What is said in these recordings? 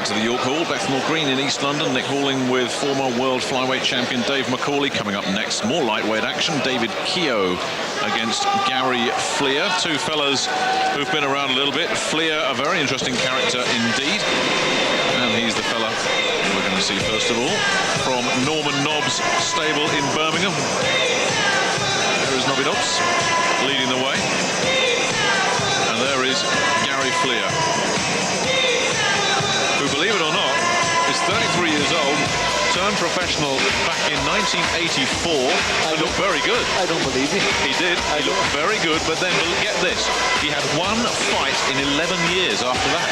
back to the York Hall, Bethnal Green in East London. Nick Halling with former world flyweight champion Dave McCauley. Coming up next, more lightweight action. David Kehoe against Gary Flear. Two fellas who've been around a little bit. Flear, a very interesting character indeed. And he's the fella we're going to see first of all from Norman Nobbs' stable in Birmingham. There is Nobby Nobbs leading the way. And there is Gary Flear, who, believe it or not, is 33 years old, turned professional back in 1984, and looked very good. I don't believe you. He did. He looked very good, but then, get this, he had one fight in 11 years after that.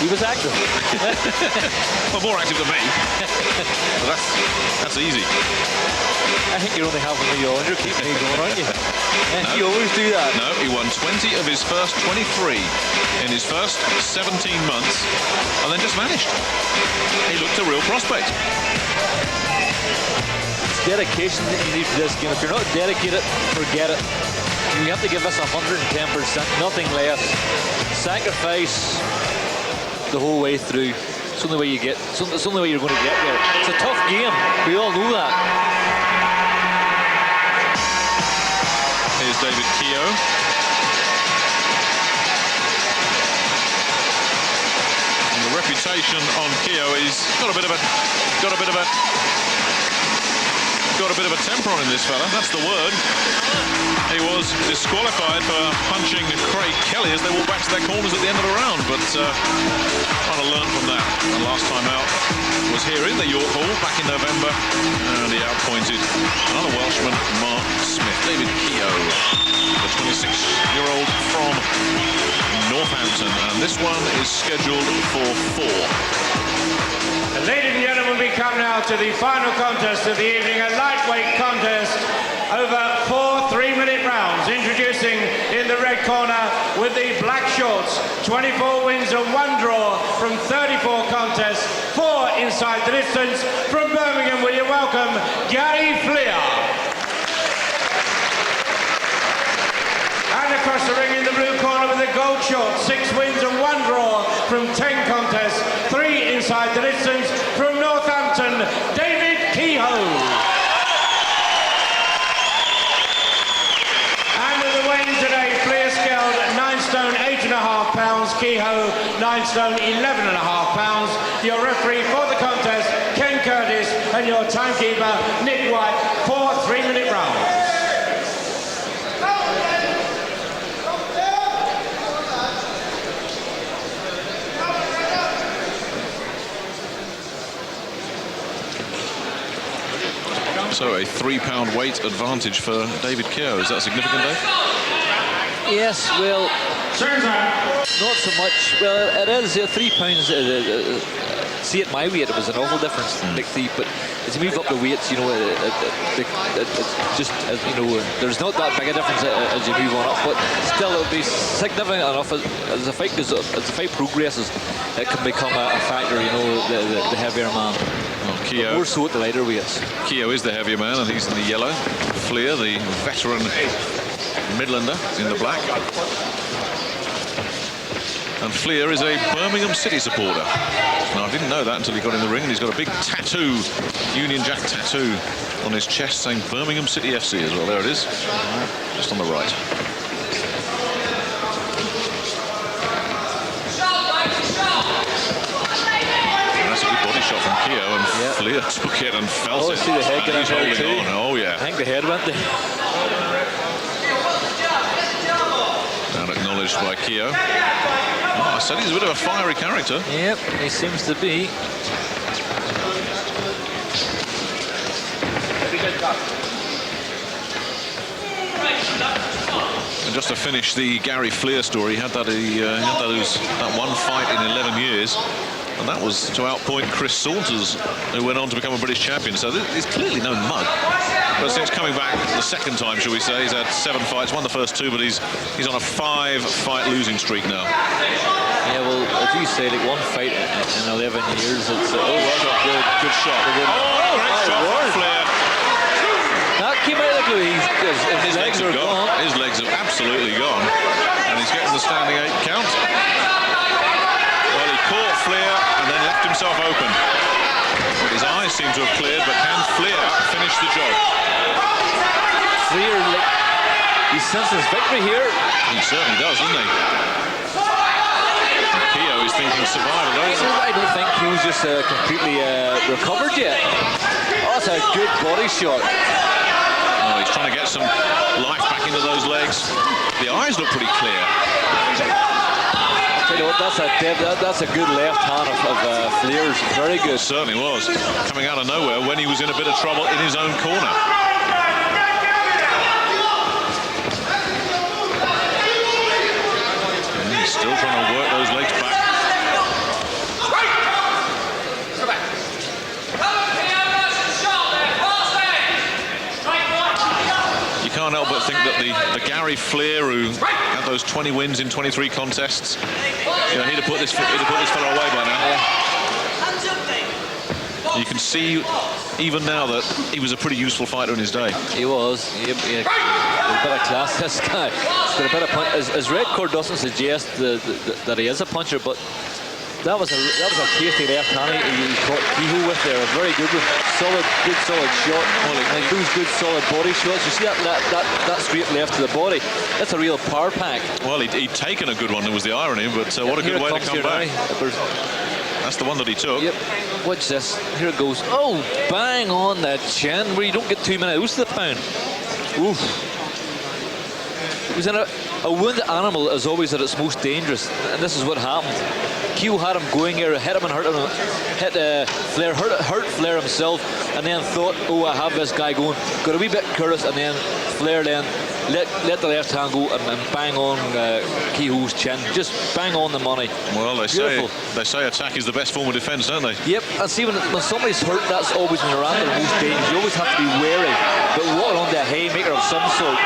He was active. Well, more active than me. But that's easy. I think you're only half a million. You're keeping me going, aren't you? And No. you always do that. No, he won 20 of his first 23 in his first 17 months, and then just vanished. He looked a real prospect. It's dedication that you need for this game. If you're not dedicated, forget it. You have to give us 110%, nothing less. Sacrifice the whole way through. It's the only way you get. It's the only way you're going to get there. It's a tough game. We all know that. Here's David Kehoe. And the reputation on Kehoe is got a bit of a temper on him, this fella. That's the word. He was disqualified for punching Craig Kelly as they walked back to their corners at the end of the round, but trying to learn from that. And last time out was here in the York Hall back in November, and he outpointed another Welshman, Mark Smith. David Kehoe, the 26-year-old from Northampton, and this one is scheduled for 4. Ladies and gentlemen, we come now to the final contest of the evening, a lightweight contest over 4 3-minute rounds. Introducing in the red corner with the black shorts, 24 wins and 1 draw from 34 contests, 4 inside the distance. From Birmingham, will you welcome Gary Flear. And across the ring in the blue corner with the gold shorts, 6 wins and 1 draw from 10 contests, 3 inside the distance. From Northampton, David Kehoe. And with the weighing today, Flear scaled 9 stone 8.5 pounds, Kehoe 9 stone 11.5 pounds. Your referee for the contest, Ken Curtis, and your timekeeper, Nick White, 4 3-minute rounds. So a 3-pound weight advantage for David Kehoe. Is that significant, Dave? Yes, well, not so much. Well, it is 3 pounds. See, at my weight, it was an awful difference, big thief. But as you move up the weights, you know, it's just, you know, there's not that big a difference as you move on up. But still, it'll be significant enough as the fight goes, as the fight progresses. It can become a factor, you know, the heavier man. Well, Kehoe, more so at the lighter weights. Kehoe is the heavier man, and he's in the yellow. Flear, the veteran Midlander, in the black. And Flear is a Birmingham City supporter. Now, I didn't know that until he got in the ring, and he's got a big tattoo, Union Jack tattoo, on his chest saying Birmingham City FC as well. There it is, just on the right. That's a good body shot from Kehoe, and Flear took it and felt it. See the head and he's holding too. on. Oh, yeah. I think the head went there. And acknowledged by Kehoe. Oh, I said he's a bit of a fiery character. Yep, he seems to be. And just to finish the Gary Flear story, he had that one fight in 11 years. And that was to outpoint Chris Saunders, who went on to become a British champion. So he's clearly no mug. But since coming back the second time, shall we say, he's had 7 fights, won the first 2, but he's on a 5-fight losing streak now. Yeah, well, as you say, like 1 fight in 11 years, it's that's a good shot. Great shot from Flear. That came out like his legs are gone. His legs have absolutely gone. And he's getting the standing 8 count. Well, he caught Flear. himself open. But his eyes seem to have cleared, but can Flear finish the job? Flear, he senses victory here. He certainly does, doesn't he? And Kehoe is thinking survival. I don't think he was just completely recovered yet. Oh, that's a good body shot. Oh, he's trying to get some life back into those legs. The eyes look pretty clear. You know what, that's a good left hand of Flear's. Very good. It certainly was. Coming out of nowhere when he was in a bit of trouble in his own corner. And he's still trying to work those legs back. You can't help but think that the Gary Flear, who had those 20 wins in 23 contests, you know, he'd have put this fellow away by now. You can see even now that he was a pretty useful fighter in his day. He was. He had a bit of class, this guy. He's got a bit of punch. His record doesn't suggest that he is a puncher, but that was a tasty left hand he caught Kehoe with there. A very good one. Good solid shot. Like those good solid body shots. You see that straight left to the body. That's a real power pack. Well, he'd taken a good one, that was the irony, but what a good way to come back. That's the one that he took. Yep. Watch this. Here it goes. Oh, bang on the chin, where you don't get too many of those to the pound. Oof. It was in a wounded animal is always at its most dangerous, and this is what happened. Kehoe had him going here, hit him and hurt him, Flear, hurt Flear himself, and then thought, oh, I have this guy going. Got a wee bit careless, and then Flear then let the left hand go and bang on Kehoe's chin. Just bang on the money. Well, they say attack is the best form of defence, don't they? Yep, and see when somebody's hurt, that's always when you're at their most dangerous. You always have to be wary. But what on the haymaker of some sort.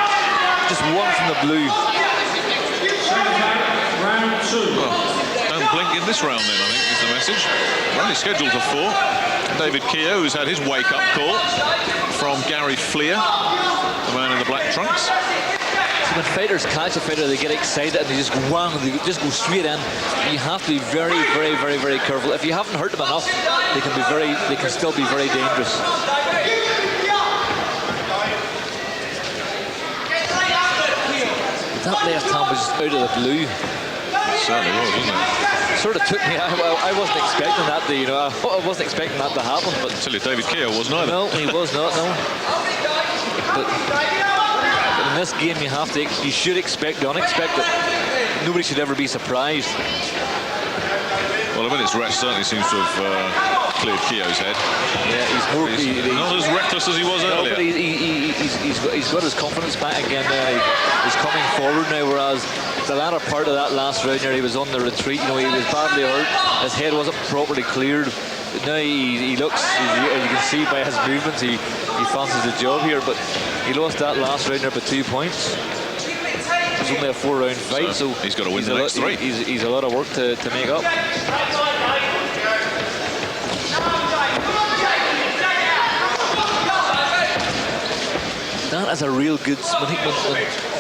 Just one from the blue. Round 2. Well, don't blink in this round then, I think is the message. Only scheduled for 4. David Kehoe, who's had his wake-up call from Gary Flear, the man in the black trunks. So when fighters catch a fighter, they get excited and they just go whang, they just go straight in. You have to be very, very, very, very careful. If you haven't hurt them enough, they can still be very dangerous. That left hand was just out of the blue. It certainly was, wasn't it? Sort of took me. I wasn't expecting that. I wasn't expecting that to happen. But I'll tell you, David Kehoe wasn't either. No, he was not. No. But in this game, you should expect the unexpected. Nobody should ever be surprised. Well, a minute's rest certainly seems to have cleared Kehoe's head. Yeah, he's not as reckless as he was earlier. But he's got his confidence back again now. He's coming forward now, whereas the latter part of that last round there, he was on the retreat. You know, he was badly hurt. His head wasn't properly cleared. Now he looks, as you can see by his movements, he fancies the job here, but he lost that last round there by 2 points. It's only a 4-round fight, so he's got to win the next 3. He's a lot of work to make up. That is a real good.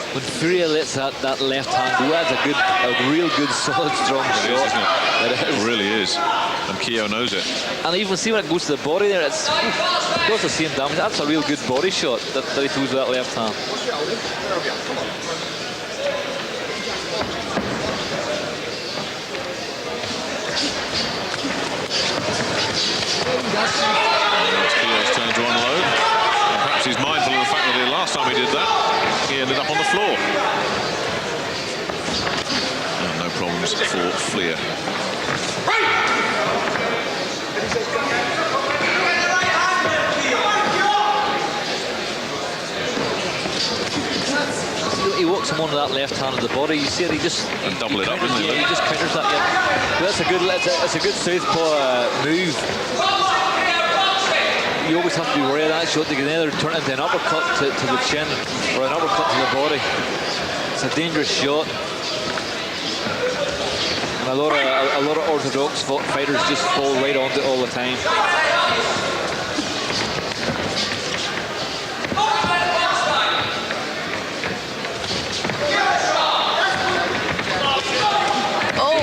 When Flear lets that left hand go, that's a real good, solid, strong shot. Isn't it? It is. It really is. And Kehoe knows it. And even see when it goes to the body there, it does the same damage. That's a real good body shot that he throws with that left hand. It's Kehoe's turn to unload. And perhaps he's mindful of the fact that the last time he did that, he ended up on the floor. And no problems for Flear. He walks him onto that left hand of the body. You see it, he just double it up, isn't he? Yeah, he just counters that. Yeah. But that's a good southpaw move. You always have to be worried of that shot. They can either turn it into an uppercut to the chin or an uppercut to the body. It's a dangerous shot. And a lot of orthodox fighters just fall right onto it all the time.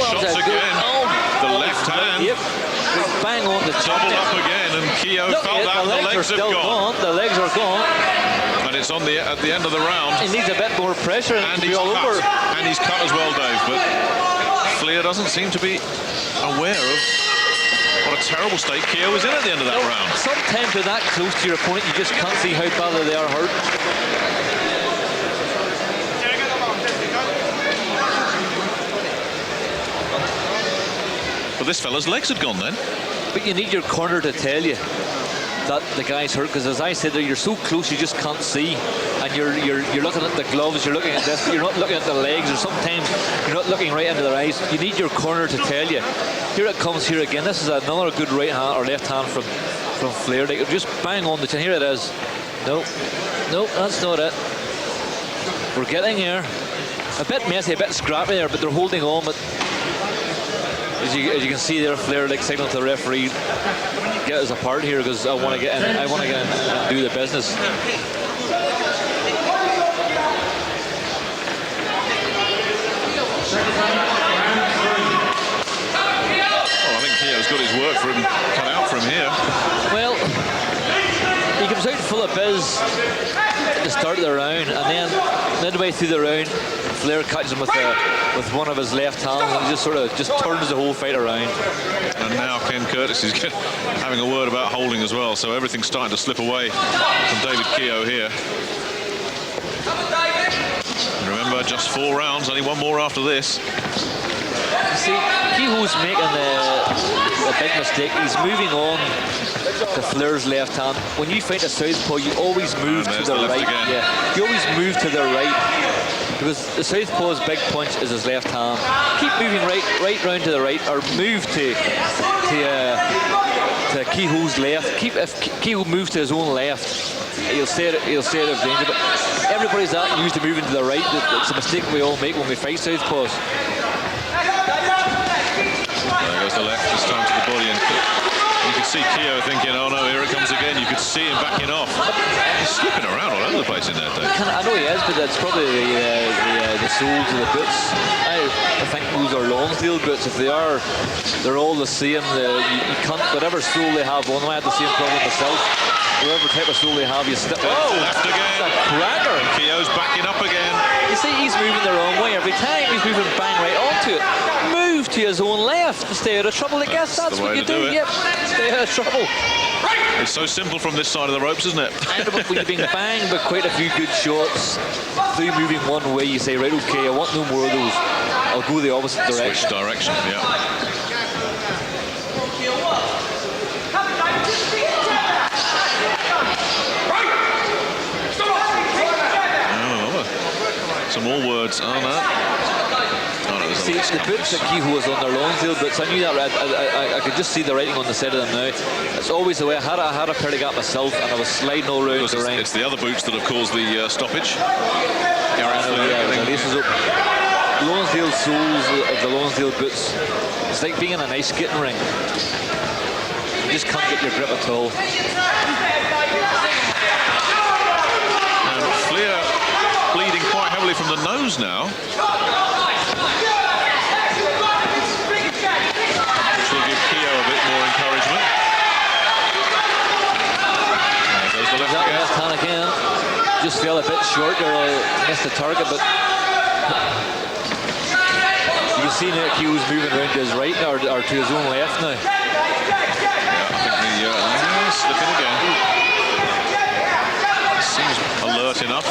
Shots again. The left hand. Yep. Bang on the Doubled up again, and Kehoe felt that. The legs are still gone. The legs are gone. And it's on at the end of the round. He needs a bit more pressure and to be all over. And he's cut as well, Dave. But Flear doesn't seem to be aware of what a terrible state Kehoe was in at the end of that round. Sometimes you're that close to your opponent, you just can't see how badly they are hurt. But this fella's legs had gone then. But you need your corner to tell you that the guy's hurt, because as I said there, you're so close you just can't see, and you're looking at the gloves, you're looking at this, but you're not looking at the legs, or sometimes you're not looking right into their eyes. You need your corner to tell you. Here it comes here again. This is another good right hand or left hand from Flear. They could just bang on the chin. Here it is. No, that's not it. We're getting here. A bit messy, a bit scrappy there, but they're holding on. But as you can see there, Flear like signaling to the referee, get us apart here, because I want to get in. I want to get in and do the business. Well, I think Kehoe's got his work for him cut out from here. Well, he comes out full of biz at the start of the round, and then midway through the round, Flear catches him with one of his left hands, and he just sort of turns the whole fight around. And now Ken Curtis is having a word about holding as well, so everything's starting to slip away from David Kehoe here. And remember, just 4 rounds, only one more after this. You see, Kehoe's making a big mistake. He's moving on to Flear's left hand. When you fight a southpaw, you always move to the right. Yeah, you always move to the right, because the southpaw's big punch is his left hand. Keep moving right round to the right, or move to Kehoe's left. If Kehoe moves to his own left, he'll stay out of danger. But everybody's that used to moving to the right. It's a mistake we all make when we fight southpaws. There goes the left, this time to the body, and you could see Kehoe thinking, oh no, here it comes again. You could see him backing off. He's slipping around all over the place in there, Dave. I know he is, but that's probably the soles of the boots. I think those are Lonsdale boots. If they are, they're all the same. You can't, whatever sole they have on them, I had the same problem myself. Whatever type of sole they have, you step. Oh, left again. That's a cracker. And Kehoe's backing up again. You see, he's moving the wrong way every time. He's moving bang right onto it. Move to his own left to stay out of trouble. I guess that's what you do. Yep, stay out of trouble. It's so simple from this side of the ropes, isn't it? And we've been banged with quite a few good shots. Through moving one way, you say, right, okay, I want no more of those. I'll go the opposite direction. Switch direction, yeah. Some more words on that. Oh, no, see, the boots that Kehoe was on, their Lonsdale boots, I knew that. I could just see the writing on the side of them now. It's always the way. I had a pair to get myself, and I was sliding all around the ring. It's the other boots that have caused the stoppage. The laces up. Lonsdale soles of the Lonsdale boots. It's like being in an ice skating ring. You just can't get your grip at all. And Flear bleeding quite heavily from the nose now. Which will give Kehoe a bit more encouragement. There goes the left hand again. Just fell a bit short there, missed the target, but you can see now Kehoe's moving around to his right now, or to his own left now. Yeah, I think slipping again. Seems alert enough.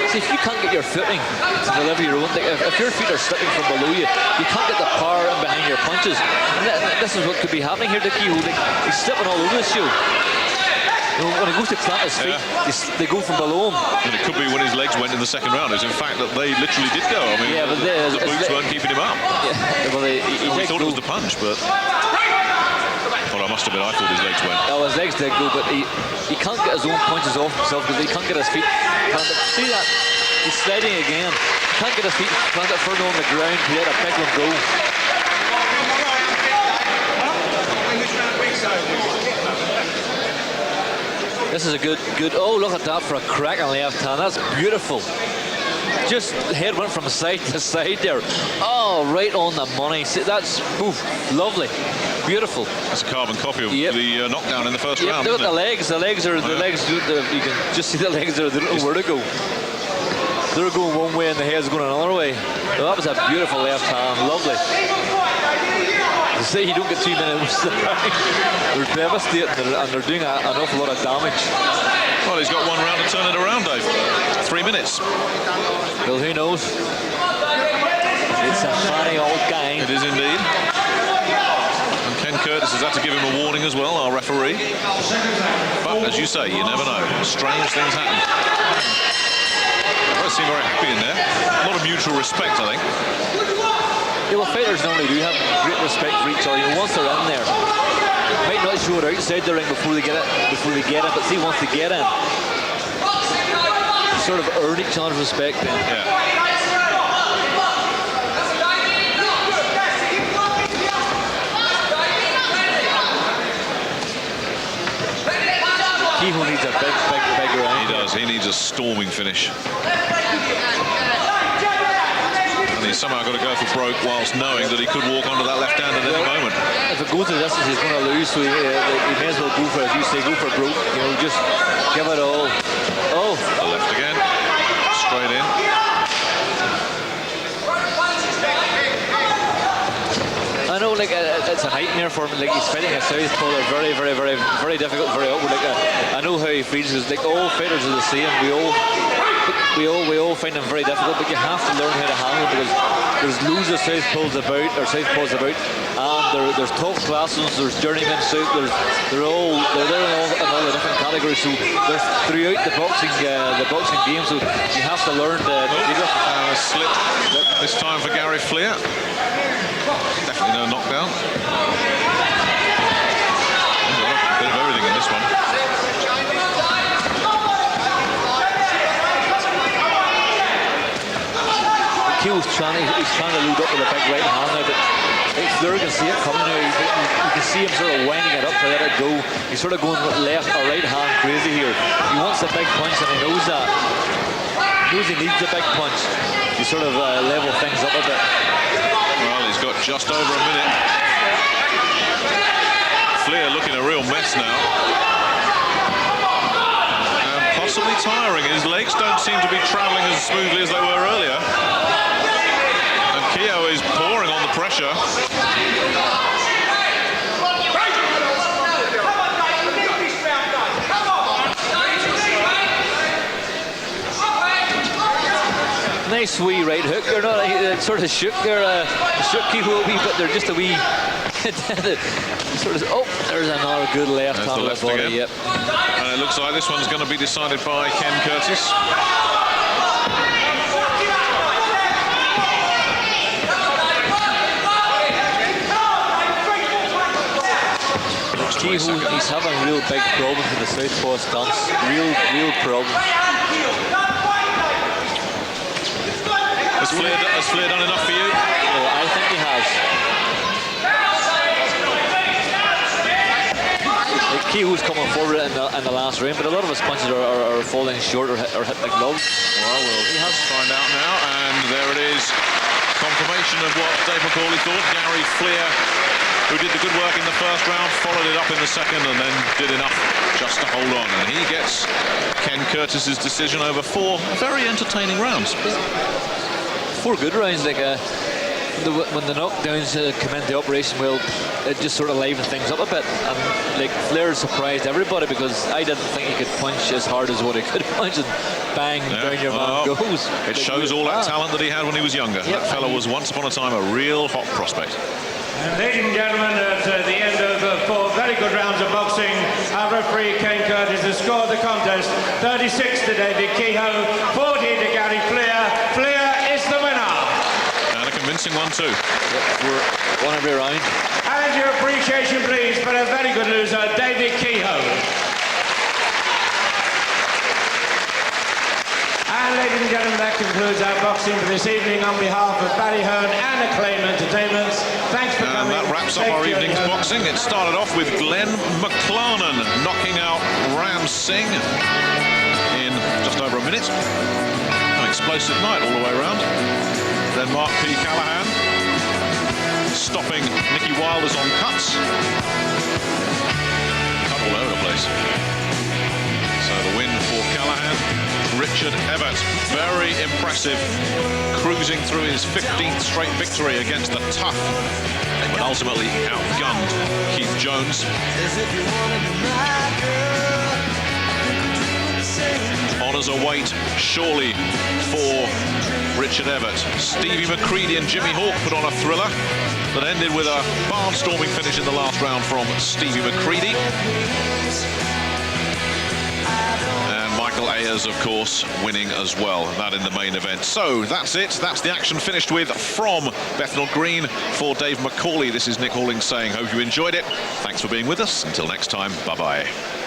See, if you can't get your footing to deliver your own, if your feet are slipping from below you, you can't get the power in behind your punches. And this is what could be happening here to Kehoe. He's slipping all over the show. You know, when he goes to plant his feet, they go from below him. And it could be when his legs went in the second round. It was in fact that they literally did go. I mean, but the boots weren't keeping him up. Yeah, well, we thought it was the punch, but... Well, I must admit, I thought his legs went. Oh, his legs did go, but he can't get his own punches off himself because he can't get his feet planted. See that? He's sliding again. He can't get his feet planted further on the ground to let a big one go. This is a good, oh, look at that for a cracking left hand. That's beautiful. just head went from side to side there. Oh, right on the money. See, that's lovely, beautiful. That's a carbon copy of the knockdown in the first round. Look at the legs. The legs are the legs. You can just see the legs there. They don't know where to go. They're going one way and the head's going another way. Well, that was a beautiful left hand. Lovely. They say you don't get 2 minutes. They're devastating and they're doing an awful lot of damage. Well, he's got 1 round to turn it around, Dave. 3 minutes. Well, who knows? It's a funny old game. It is indeed. And Ken Curtis has had to give him a warning as well, our referee. But as you say, you never know. Strange things happen. They both seem very happy in there. A lot of mutual respect, I think. Yeah, well, fighters normally do have great respect for each other. You know, once they're in there, might not show it outside the ring before they get it, but see, once they get in, sort of earn each other's respect then. Yeah. Kehoe needs a big round. He does. He needs a storming finish. And he's somehow got to go for broke whilst knowing that he could walk onto that left hand at any moment. If it goes to the distance, he's going to lose, so he may as well go for, as you say, go for broke. You know, just give it all. Oh. The left again. Straight in. I know, like, it's a nightmare for him. Like, he's fighting a southpaw. They're very, very, very, very difficult, very awkward. Like, I know how he feels. It's like all fighters are the same. We all find them very difficult, but you have to learn how to handle them because there's loads of southpaws about, and there's top class ones, there's journeymen south. They're all in all the different categories. So they're throughout the boxing game. So you have to learn to. Slip this time for Gary Flear. Definitely no knockdown. A bit of everything in this one. Kehoe's trying to load up with a big right hand now, but Flear can see it coming now. You can see him sort of winding it up to let it go. He's sort of going left or right hand crazy here. He wants a big punch and he knows that. He knows he needs a big punch. He sort of level things up a bit. Well, he's got just over a minute. Flear looking a real mess now. And possibly tiring. His legs don't seem to be travelling as smoothly as they were earlier. And Kehoe is pouring on the pressure. Nice wee right hook. They're not sort of shook. Shook Kehoe a wee bit. They're just a wee. Sort of. Oh, there's another good left hand on the body. Again. Yep. And it looks like this one's going to be decided by Ken Curtis. Kehoe, he's having real big problems with the southpaw stance. Real problems. Has Flear done enough for you? Oh, I think he has. Kehoe's coming forward in the last round, but a lot of his punches are falling short or hitting the gloves. Well, he has to find out now, and there it is. Confirmation of what Dave McCauley thought. Gary Flear, who did the good work in the first round, followed it up in the second and then did enough just to hold on. And he gets Ken Curtis's decision over 4 very entertaining rounds. 4 good rounds. Like when the knockdowns come into operation, well, it just sort of livened things up a bit. And like Flear surprised everybody because I didn't think he could punch as hard as what he could punch, and bang, down your man goes. It shows all that talent that he had when he was younger. Yep. That fellow was once upon a time a real hot prospect. And ladies and gentlemen, at the end of 4 very good rounds of boxing, our referee Ken Curtis has scored the contest 36 to David Kehoe, 40 to Gary Flear. Flear is the winner. And a convincing one too. Yep, one every round. And your appreciation, please, for a very good loser, David Kehoe. And ladies and gentlemen, that concludes our boxing for this evening. On behalf of Barry Hearn and Acclaim Entertainments, thanks for coming. And that wraps up our evening's boxing. It started off with Glenn McClarnon knocking out Ram Singh in just over a minute. An explosive night all the way around. Then Mark P. Callahan stopping Nicky Wilder's on cuts. Cut all over the place. So the win for Callahan. Richard Evert, very impressive, cruising through his 15th straight victory against the tough, but ultimately outgunned Keith Jones. Honours await surely for Richard Evert. Stevie McCreadie and Jimmy Hawke put on a thriller that ended with a barnstorming finish in the last round from Stevie McCreadie. And Michael Ayers, of course, winning as well, that in the main event. So that's it. That's the action finished with from Bethnal Green for Dave McCauley. This is Nick Halling saying, hope you enjoyed it. Thanks for being with us. Until next time, bye-bye.